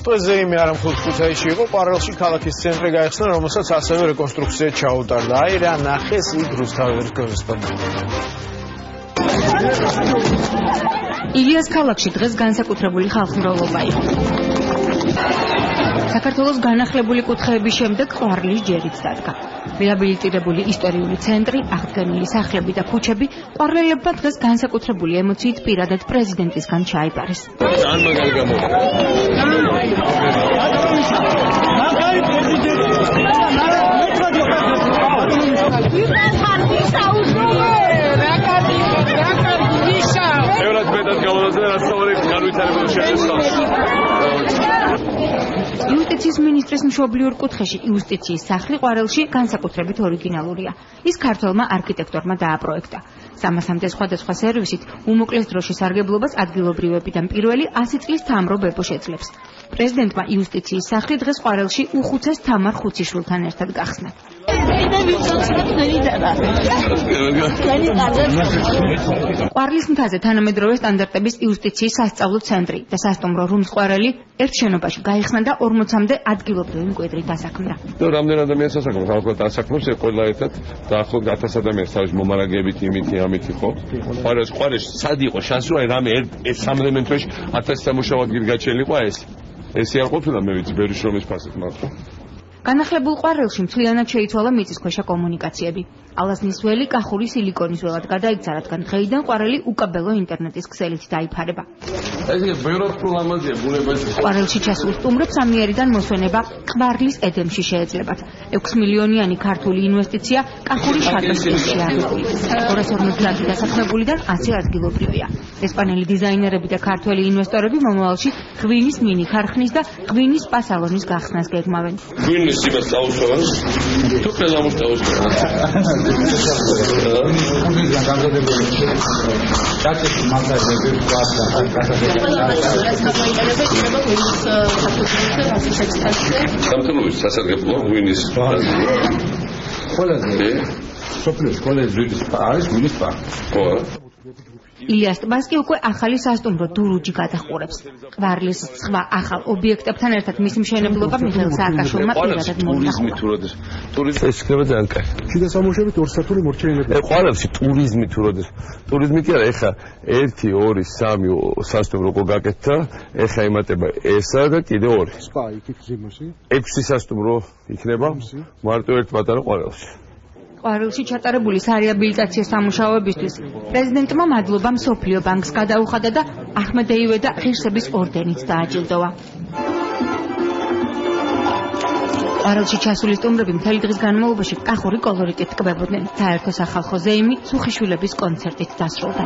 დღეზე იმი არა მხოლოდ ქუთაისში იყო, ყვარელში ქალაქის ცენტრი გაიხსნა, რომელსაც ასევე რეკონსტრუქცია ჩაუტარდა. აი რა ნახეს იქ რუსთავის კორესპონდენტი. ილიას ქალაქში დღეს განსაკუთრებული ხალხმრავლობა იყო. საქართველოს განახლებული კუთხეების შემდეგ ყვარლის ჯერიც დადგა. რეაბილიტირებული ისტორიული ცენტრი, აღდგენილი სახლები და ქუჩები ყვარლელებმა დღეს განსაკუთრებული ემოციით პირადად პრეზიდენტისგან ჩაიბარეს. იუსტიციის მინისტრის მშობლიურ კუთხეში იუსტიციის სახლი ყვარელში განსაკუთრებით ორიგინალურია. ის ქართველმა არქიტექტორმა დააპროექტა. 300-მდე სხვადასხვა სერვისით უმოკლეს დროში სარგებლობას ადგილობრივებიდან პირველი 100 წლის თამრო ბებო შეძლებს. პრეზიდენტმა იუსტიციის სახლი დღეს ყვარელში უხუცეს თამარ ხუციშვილთან ერთად გახსნა. ყვარლის მთაზე თანამედროვე სტანდარტების იუსტიციის სასწავლო ცენტრი და სასტუმრო რუმს ყვარელი ერთ შენობაში გაიხსნა და 40-მდე ადგილობრივი მკვიდრი დასაქმდა. რამდენ ადამიანს ასაქმნოს, ალბათ დასაქმნოს ყველა ერთად დაახლოებით 1000 ადამიანს თავის მომარაგებით იმითი ამითი ხო? ყვარელში სად იყო შანსი რომ რამე ეს 3 თვეში 1000 სამუშაო ადგილი გაჩენილიყო ეს არ ყოფილა მე ვიცი ბევრი შრომის ფასად მაგრამ განახლებულ ყვარელში მთლიანად შეიცვალა მიწისქვეშა კომუნიკაციები. ალაზნის ველი კახური სილიკონის ველად გადაიქცა, რადგან დღეიდან ყვარელი უკაბელო ინტერნეტის ქსელით დაიფარება. ყვარელში ჩასულ სტუმრებს ამიერიდან მოსვენება ყვარლის ედემში შეეძლებათ. 6 მილიონიანი ქართული ინვესტიცია კახური შატოსში აღებული. 250 დასაქმებულიდან 100 ადგილობრივია. ესპანელი დიზაინერები და ქართველი ინვესტორები მომავალში ღვინის მინი ქარხნის და ღვინის სპა სალონის გახსნას გეგმავენ. Сибас аусован. Თუ ყველა მოსტავსოვან. სამთლობის სასარგებლო ღვინის ყველაზე სოფლის კოლეჯის არის ღვინის პა. ხო. ილიას ტბას კი უკვე ახალი სასტუმრო დურუჯი გადახურებს. ყვარლის სხვა ახალ ობიექტებთან ერთად მის მშენებლობა მიხეილ სააკაშვილმა პირადად მოახერხა. ტურიზმი ეს იქნება ძალიან კარგი. შიდა სამუშაოებით 2 სართული მორჩენილები. ყვარელში ტურიზმი თუ როდეს ტურიზმი კი არა, ეხა 1 2 3 სასტუმრო როგორ გაკეთდა, ეხა იმატება ესა და კიდე 2. სპა იქით ზემოში. 6 სასტუმრო იქნება მარტო ერთ პატარა ყვარელში. ყვარელში ჩატარებული სარეაბილიტაციო სამუშაოებისთვის პრეზიდენტმა მადლობა მსოფლიო ბანკს გადაუხადა და აჰმედეივე და ღირსების ორდენით დააჯილდოვა. ყვარელში ჩასული სტუმრები მთელი დღის განმავლობაში კახური კოლორიტით ტკბებოდნენ. საერთო სახალხო ზეიმი სუხიშვილების კონცერტით დასრულდა.